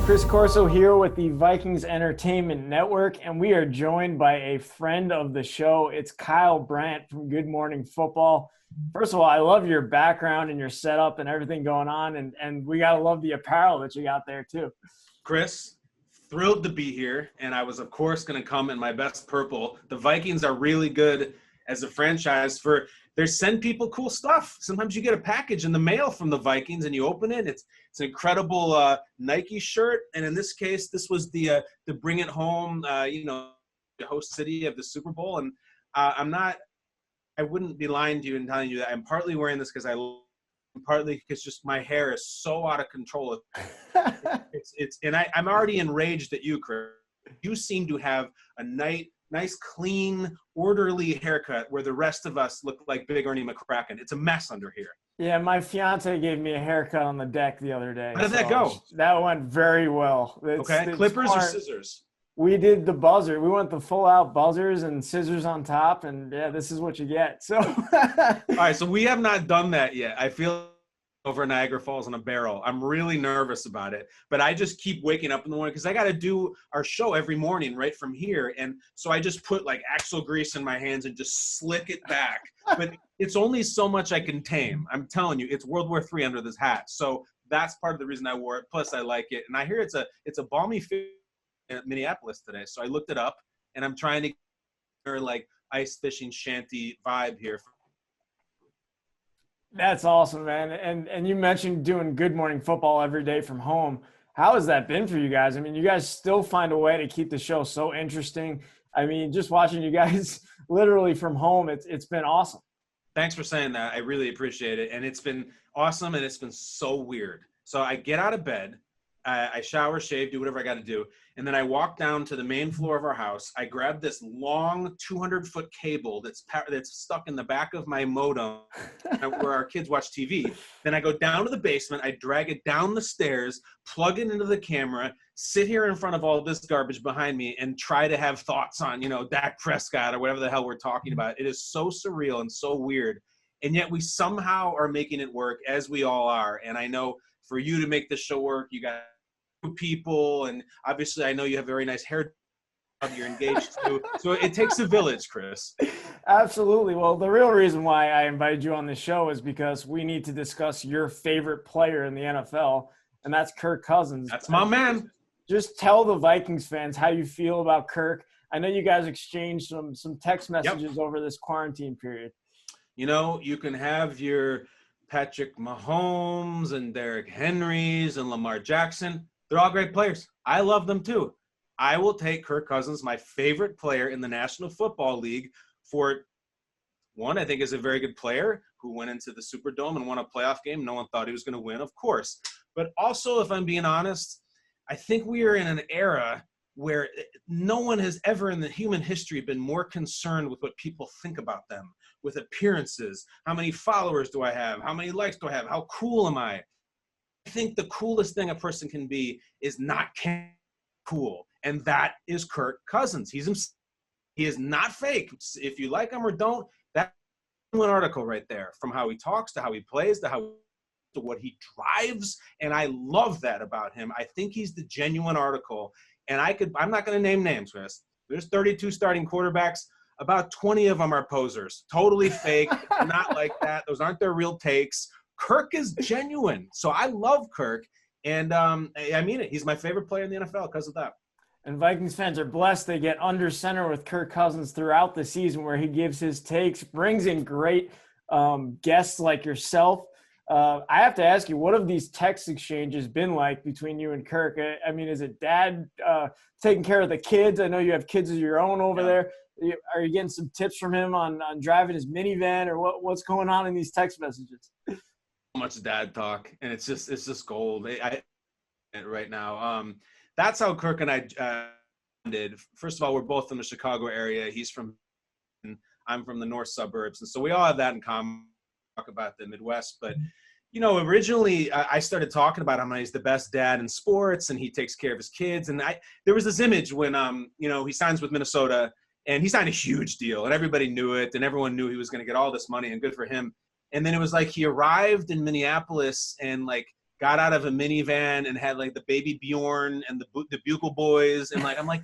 Chris Corso here with the Vikings Entertainment Network, and we are joined by a friend of the show. It's Kyle Brandt from Good Morning Football. First of all, I love your background and your setup and everything going on, and we got to love the apparel that you got there too. Chris, thrilled to be here, and I was, of course, going to come in my best purple. The Vikings are really good as a franchise for – they send people cool stuff. Sometimes you get a package in the mail from the Vikings, and you open it. It's an incredible Nike shirt, and in this case, this was the Bring It Home, the host city of the Super Bowl. And I wouldn't be lying to you and telling you that I'm partly wearing this because partly because just my hair is so out of control. I'm already enraged at you, Chris. You seem to have a nice, clean, orderly haircut where the rest of us look like Big Ernie McCracken. It's a mess under here. Yeah, my fiance gave me a haircut on the deck the other day. How did that go? That went very well. It's clippers smart. or scissors? We did the buzzer. We went the full-out buzzers and scissors on top, and yeah, this is what you get. So, all right, so we have not done that yet. I feel over Niagara Falls in a barrel. I'm really nervous about it, but I just keep waking up in the morning because I got to do our show every morning right from here, and so I just put like axle grease in my hands and just slick it back. But it's only so much I can tame. I'm telling you, it's World War III under this hat. So that's part of the reason I wore it. Plus, I like it, and I hear it's a balmy fit in Minneapolis today. So I looked it up, and I'm trying to get like ice fishing shanty vibe here. That's awesome, man. And you mentioned doing Good Morning Football every day from home. How has that been for you guys? I mean, you guys still find a way to keep the show so interesting. I mean, just watching you guys literally from home, it's been awesome. Thanks for saying that. I really appreciate it. And it's been awesome, and it's been so weird. So I get out of bed, I shower, shave, do whatever I got to do, and then I walk down to the main floor of our house. I grab this long 200-foot cable that's stuck in the back of my modem where our kids watch TV. Then I go down to the basement. I drag it down the stairs, plug it into the camera, sit here in front of all this garbage behind me, and try to have thoughts on, Dak Prescott or whatever the hell we're talking about. It is so surreal and so weird, and yet we somehow are making it work, as we all are. And I know for you to make this show work, you got people, and obviously I know you have very nice hair. You're engaged too, so it takes a village, Chris. Absolutely. Well, the real reason why I invited you on the show is because we need to discuss your favorite player in the NFL, and that's Kirk Cousins. That's my man. Just tell the Vikings fans how you feel about Kirk. I know you guys exchanged some text messages over this quarantine period. You can have your Patrick Mahomes and Derrick Henrys and Lamar Jackson. They're all great players. I love them too. I will take Kirk Cousins, my favorite player in the National Football League, for one, I think is a very good player who went into the Superdome and won a playoff game. No one thought he was going to win, of course. But also, if I'm being honest, I think we are in an era where no one has ever in the human history been more concerned with what people think about them, with appearances. How many followers do I have? How many likes do I have? How cool am I? I think the coolest thing a person can be is not cool, and that is Kirk Cousins. He is not fake. If you like him or don't, that's one article right there, from how he talks to how he plays to what he drives, and I love that about him. I think he's the genuine article, and I'm not going to name names, Chris. There's 32 starting quarterbacks. About 20 of them are posers, totally fake, not like that. Those aren't their real takes. Kirk is genuine. So I love Kirk, and I mean it. He's my favorite player in the NFL because of that. And Vikings fans are blessed. They get under center with Kirk Cousins throughout the season, where he gives his takes, brings in great guests like yourself. I have to ask you, what have these text exchanges been like between you and Kirk? I mean, is it dad taking care of the kids? I know you have kids of your own over there. Are you getting some tips from him on driving his minivan, or what's going on in these text messages? Much dad talk, and it's just gold. Right now, that's how Kirk and I did. First of all, we're both in the Chicago area. I'm from the north suburbs, and so we all have that in common. Talk about the Midwest, but originally I started talking about him. He's the best dad in sports, and he takes care of his kids. And there was this image when he signs with Minnesota, and he signed a huge deal, and everybody knew it, and everyone knew he was going to get all this money, and good for him. And then it was like he arrived in Minneapolis and got out of a minivan and had like the baby Bjorn and the Bugle Boys. And like, I'm like,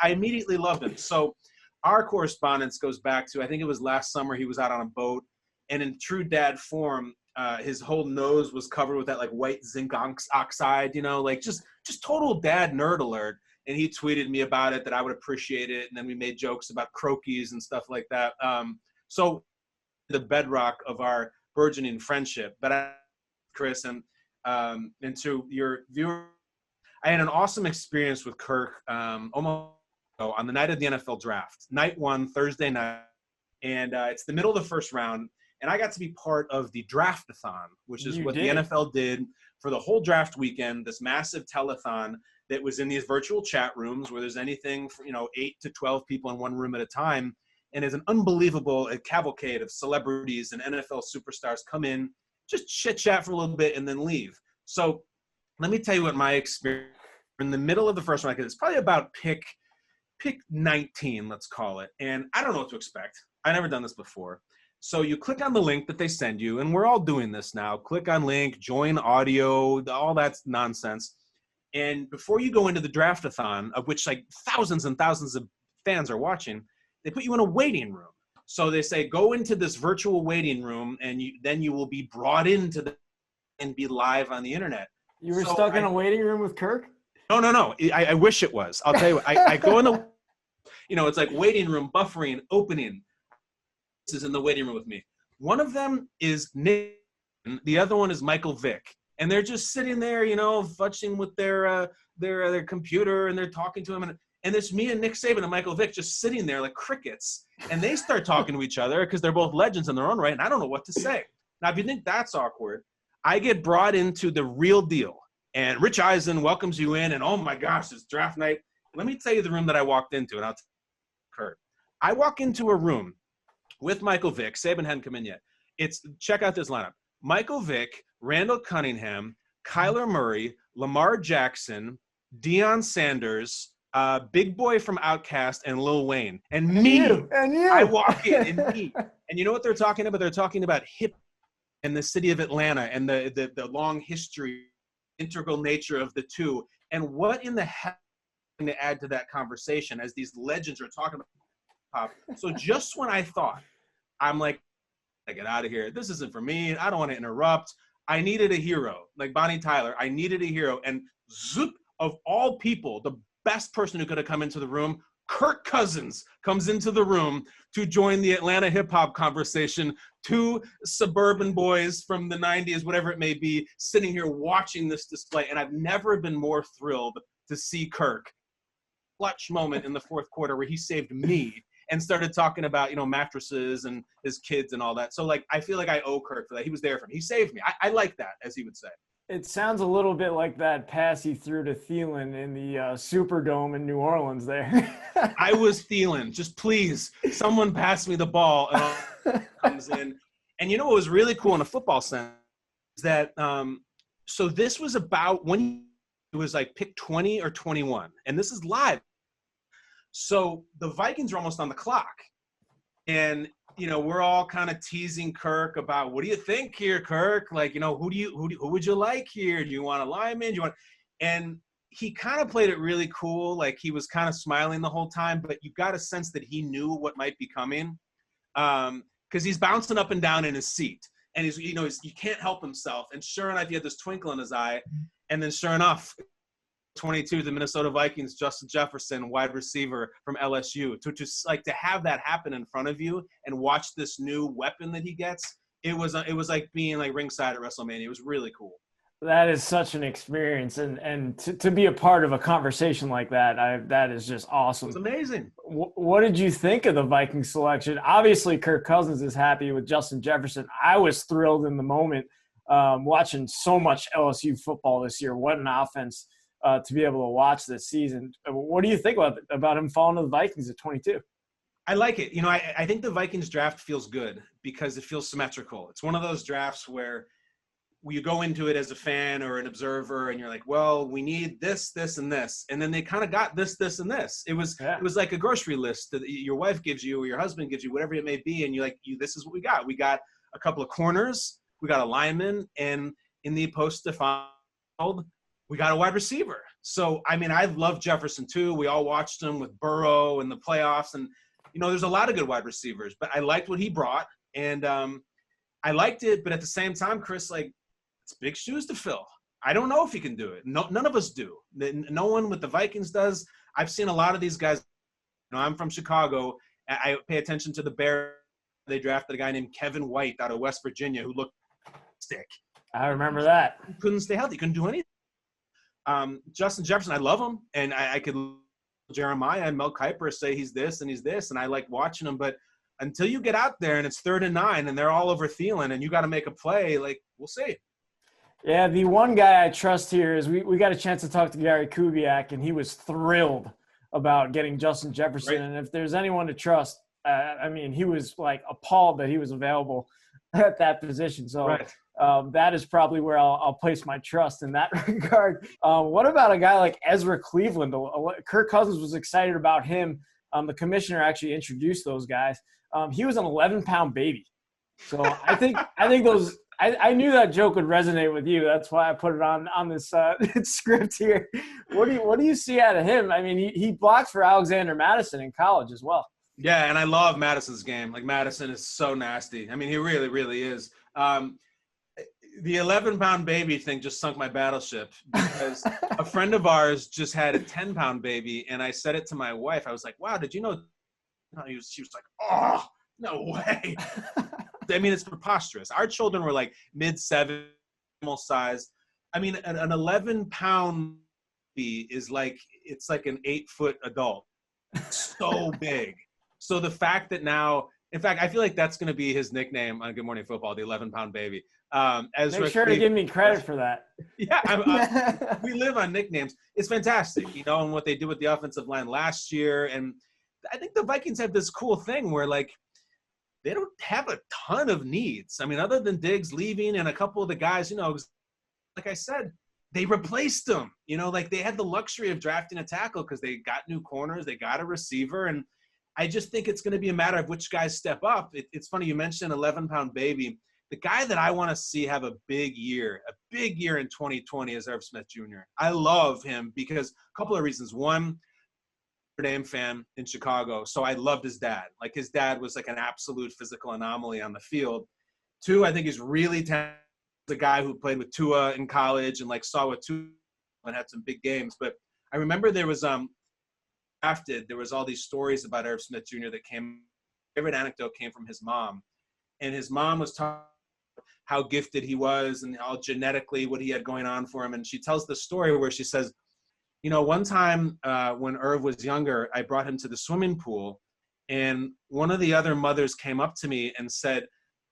I immediately loved him. So our correspondence goes back to, I think it was last summer, he was out on a boat, and in true dad form, his whole nose was covered with that like white zinc oxide, you know, like just total dad nerd alert. And he tweeted me about it, that I would appreciate it. And then we made jokes about croquis and stuff like that. So the bedrock of our burgeoning friendship. But Chris, and to your viewer, I had an awesome experience with Kirk almost on the night of the NFL draft, night one, Thursday night. And it's the middle of the first round. And I got to be part of the draft-a-thon, which is what the NFL did for the whole draft weekend, this massive telethon that was in these virtual chat rooms where there's anything from, 8 to 12 people in one room at a time. And it's an unbelievable cavalcade of celebrities and NFL superstars come in, just chit-chat for a little bit and then leave. So let me tell you what my experience in the middle of the first round, it's probably about pick 19, let's call it. And I don't know what to expect. I've never done this before. So you click on the link that they send you, and we're all doing this now. Click on link, join audio, all that nonsense. And before you go into the draft-a-thon, of which like thousands and thousands of fans are watching, they put you in a waiting room. So they say, go into this virtual waiting room, and then you will be brought into and be live on the internet. You were stuck in a waiting room with Kirk? No. I wish it was. I'll tell you what. I go in the, it's like waiting room, buffering, opening. Is in the waiting room with me. One of them is Nick, the other one is Michael Vick, and they're just sitting there, fudging with their computer, and they're talking to him, and it's me and Nick Saban and Michael Vick just sitting there like crickets, and they start talking to each other because they're both legends in their own right, and I don't know what to say. Now, if you think that's awkward, I get brought into the real deal, and Rich Eisen welcomes you in, and oh my gosh, it's draft night. Let me tell you the room that I walked into, and I'll tell you, Kurt. I walk into a room with Michael Vick. Saban hadn't come in yet. Check out this lineup. Michael Vick, Randall Cunningham, Kyler Murray, Lamar Jackson, Deion Sanders, Big Boy from Outkast, and Lil Wayne. And me. I walk in and me. And you know what they're talking about? They're talking about hip and the city of Atlanta and the long history, integral nature of the two. And what in the hell to add to that conversation as these legends are talking about pop. So just when I thought, I'm like, I get out of here. This isn't for me. I don't want to interrupt. I needed a hero, like Bonnie Tyler. I needed a hero. And zoop, of all people, the best person who could have come into the room, Kirk Cousins comes into the room to join the Atlanta hip-hop conversation. Two suburban boys from the 90s, whatever it may be, sitting here watching this display. And I've never been more thrilled to see Kirk. Clutch moment in the fourth quarter where he saved me and started talking about, mattresses and his kids and all that. So, I feel like I owe Kirk for that. He was there for me. He saved me. I like that, as he would say. It sounds a little bit like that pass he threw to Thielen in the Superdome in New Orleans there. I was Thielen. Just please, someone pass me the ball. And comes in. And you know what was really cool in a football sense is that so this was about when it was like pick 20 or 21. And this is live. So the Vikings are almost on the clock. And, we're all kind of teasing Kirk about, what do you think here, Kirk? Like, who would you like here? Do you want a lineman? And he kind of played it really cool. Like he was kind of smiling the whole time, but you got a sense that he knew what might be coming. Cause he's bouncing up and down in his seat and he can't help himself. And sure enough, he had this twinkle in his eye. And then sure enough, 22, the Minnesota Vikings, Justin Jefferson, wide receiver from LSU, to have that happen in front of you and watch this new weapon that he gets. It was like being like ringside at WrestleMania. It was really cool. That is such an experience, and to be a part of a conversation like that, that is just awesome. It's amazing. What did you think of the Viking selection? Obviously, Kirk Cousins is happy with Justin Jefferson. I was thrilled in the moment watching so much LSU football this year. What an offense to be able to watch this season. What do you think about him falling to the Vikings at 22? I like it. I think the Vikings draft feels good because it feels symmetrical. It's one of those drafts where you go into it as a fan or an observer and you're like, well, we need this, this, and this. And then they kind of got this, this, and this. It was like a grocery list that your wife gives you or your husband gives you, whatever it may be. And you're like, this is what we got. We got a couple of corners. We got a lineman. And in the post-Stephon world, we got a wide receiver. So, I mean, I love Jefferson too. We all watched him with Burrow in the playoffs. And, there's a lot of good wide receivers. But I liked what he brought. And I liked it. But at the same time, Chris, like, it's big shoes to fill. I don't know if he can do it. No, none of us do. No one with the Vikings does. I've seen a lot of these guys. I'm from Chicago. I pay attention to the Bears. They drafted a guy named Kevin White out of West Virginia who looked stick. I remember that. He couldn't stay healthy. He couldn't do anything. Justin Jefferson, I love him. And I could Jeremiah and Mel Kiper say he's this and he's this. And I like watching him. But until you get out there and it's 3rd and 9 and they're all over Thielen and you got to make a play, like, we'll see. Yeah, the one guy I trust here is we got a chance to talk to Gary Kubiak, and he was thrilled about getting Justin Jefferson. Right. And if there's anyone to trust, he was like appalled that he was available at that position. So right. That is probably where I'll place my trust in that regard. What about a guy like Ezra Cleveland? Kirk Cousins was excited about him. The commissioner actually introduced those guys. He was an 11-pound baby. So I think those – I knew that joke would resonate with you. That's why I put it on this script here. What do you see out of him? I mean, he blocks for Alexander Madison in college as well. Yeah, and I love Madison's game. Like, Madison is so nasty. I mean, he really, really is. The 11-pound baby thing just sunk my battleship because a friend of ours just had a 10-pound baby, and I said it to my wife. I was like, wow, did you know? She was like, oh, no way. I mean, it's preposterous. Our children were like mid-7 size. I mean, an 11-pound baby is like, it's like an 8-foot adult. So big. So the fact that now, in fact, I feel like that's going to be his nickname on Good Morning Football, the 11-pound baby. Make sure to give me credit for that. Yeah, we live on nicknames. It's fantastic, and what they did with the offensive line last year. And I think the Vikings have this cool thing where, like, they don't have a ton of needs. I mean, other than Diggs leaving and a couple of the guys, like I said, they replaced them. Like, they had the luxury of drafting a tackle because they got new corners, they got a receiver, and I just think it's going to be a matter of which guys step up. It's funny you mentioned 11-pound baby. The guy that I want to see have a big year in 2020 is Irv Smith Jr. I love him because a couple of reasons. One, Notre Dame fan in Chicago, so I loved his dad. Like, his dad was like an absolute physical anomaly on the field. Two, I think he's really talented. The guy who played with Tua in college and like saw what Tua and had some big games. But I remember there was there was all these stories about Irv Smith Jr. that came. Favorite anecdote came from his mom, and his mom was talking how gifted he was and how genetically what he had going on for him. And she tells the story where she says, one time when Irv was younger, I brought him to the swimming pool, and one of the other mothers came up to me and said,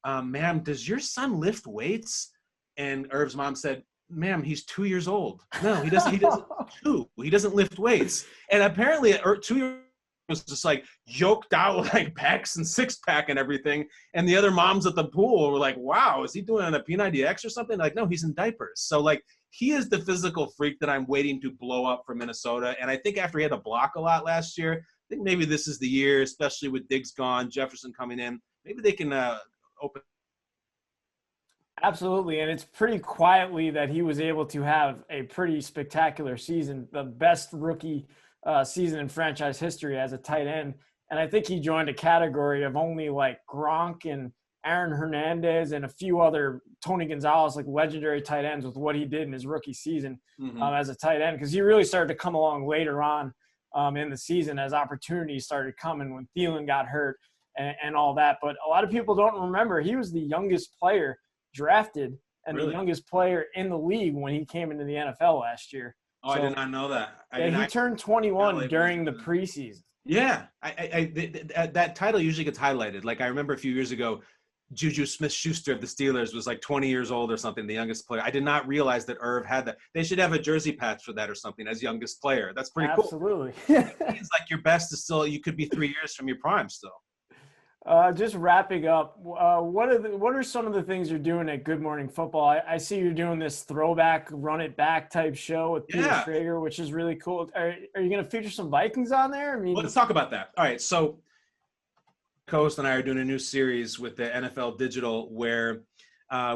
ma'am, does your son lift weights? And Irv's mom said, ma'am, he's 2 years old. No, he doesn't. He doesn't lift weights. And apparently 2 years was just like yoked out with like pecs and 6-pack and everything. And the other moms at the pool were like, wow, is he doing a P90X or something? Like, no, he's in diapers. So like, he is the physical freak that I'm waiting to blow up for Minnesota. And I think after he had to block a lot last year, I think maybe this is the year, especially with Diggs gone, Jefferson coming in. Maybe they can open. Absolutely. And it's pretty quietly that he was able to have a pretty spectacular season, the best rookie season in franchise history as a tight end. And I think he joined a category of only like Gronk and Aaron Hernandez and a few other Tony Gonzalez, like legendary tight ends with what he did in his rookie season as a tight end. Because he really started to come along later on in the season as opportunities started coming when Thielen got hurt and all that. But a lot of people don't remember he was the youngest player drafted and the youngest player in the league when he came into the NFL last year. Oh, so, I did not know that. He turned 21 during the preseason. Yeah, that title usually gets highlighted. Like, I remember a few years ago, Juju Smith-Schuster of the Steelers was like 20 years old or something, the youngest player. I did not realize that Irv had that. They should have a jersey patch for that or something as youngest player. That's pretty cool. Absolutely. It means like your best is still, you could be 3 years from your prime still. Just wrapping up, what are some of the things you're doing at Good Morning Football? I see you're doing this throwback, run it back type show with Peter Schrager, which is really cool. Are you going to feature some Vikings on there? I mean, let's talk about that. All right, so Coast and I are doing a new series with the NFL Digital where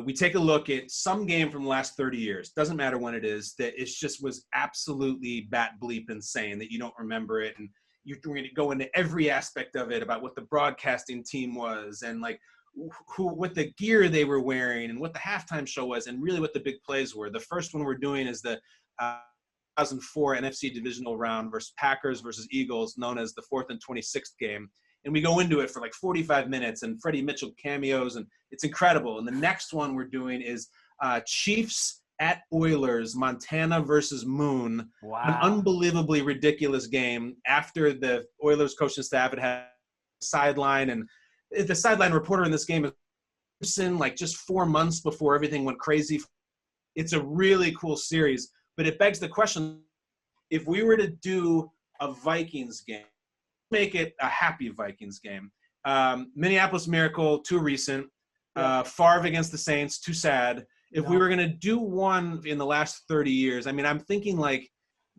we take a look at some game from the last 30 years. Doesn't matter when it is, that it just was absolutely bat bleep insane that you don't remember it. And we're going to go into every aspect of it about what the broadcasting team was and like what the gear they were wearing and what the halftime show was and really what the big plays were. The first one we're doing is the 2004 NFC divisional round versus Packers versus Eagles, known as the 4th and 26th game. And we go into it for like 45 minutes and Freddie Mitchell cameos, and it's incredible. And the next one we're doing is Chiefs at Oilers, Montana versus Moon. Wow. An unbelievably ridiculous game after the Oilers coaching staff had a sideline. And the sideline reporter in this game is Jefferson, like just 4 months before everything went crazy. It's a really cool series. But it begs the question, if we were to do a Vikings game, make it a happy Vikings game. Minneapolis Miracle, too recent. Favre against the Saints, too sad. If we were going to do one in the last 30 years, I mean, I'm thinking like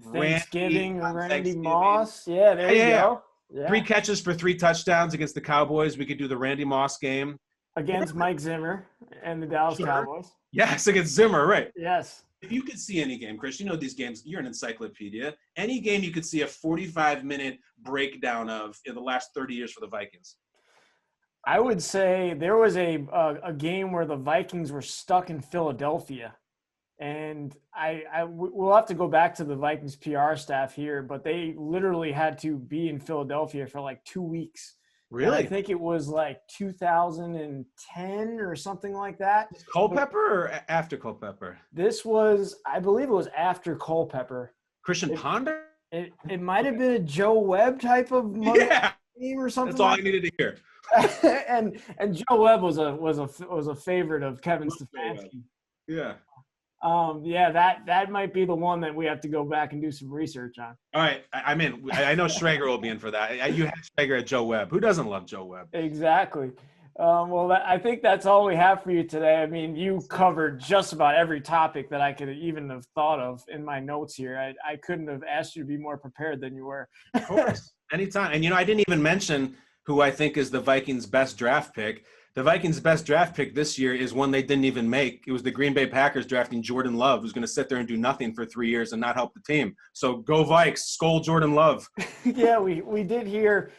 Randy Moss. Yeah, there you go. Yeah. 3 catches for 3 touchdowns against the Cowboys. We could do the Randy Moss game. Against Mike Zimmer and the Dallas Cowboys. Yes, against Zimmer, right. Yes. If you could see any game, Chris, you know these games, you're an encyclopedia. Any game you could see a 45-minute breakdown of in the last 30 years for the Vikings. I would say there was a game where the Vikings were stuck in Philadelphia. And we'll have to go back to the Vikings PR staff here, but they literally had to be in Philadelphia for like 2 weeks. Really? And I think it was like 2010 or something like that. Culpepper or after Culpepper? This was, I believe it was after Culpepper. Christian Ponder? It might have been a Joe Webb type of game or something. That's all I needed to hear. and Joe Webb was a favorite of Kevin Stefanski. Yeah. That might be the one that we have to go back and do some research on. All right, I'm in. I know Schrager will be in for that. You had Schrager at Joe Webb. Who doesn't love Joe Webb? Exactly. I think that's all we have for you today. I mean, you covered just about every topic that I could even have thought of in my notes here. I couldn't have asked you to be more prepared than you were. Of course, anytime. And, I didn't even mention who I think is the Vikings' best draft pick. The Vikings' best draft pick this year is one they didn't even make. It was the Green Bay Packers drafting Jordan Love, who's going to sit there and do nothing for 3 years and not help the team. So go Vikes, scold Jordan Love. Yeah, we did hear.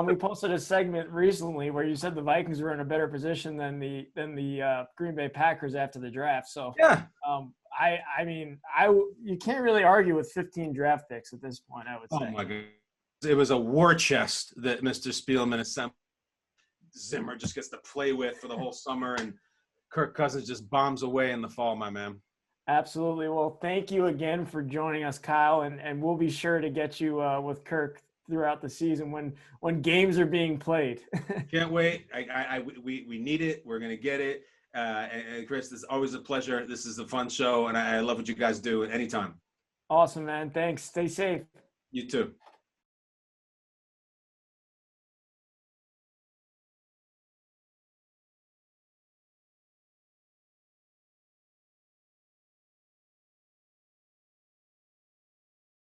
We posted a segment recently where you said the Vikings were in a better position than the Green Bay Packers after the draft. So yeah, you can't really argue with 15 draft picks at this point, I would say. Oh my God, it was a war chest that Mr. Spielman assembled. Zimmer just gets to play with for the whole summer, and Kirk Cousins just bombs away in the fall, my man. Absolutely. Well, thank you again for joining us, Kyle, and we'll be sure to get you with Kirk throughout the season when games are being played. Can't wait. We need it. We're going to get it. And Chris, this is always a pleasure. This is a fun show, and I love what you guys do at any time. Awesome, man. Thanks. Stay safe. You too.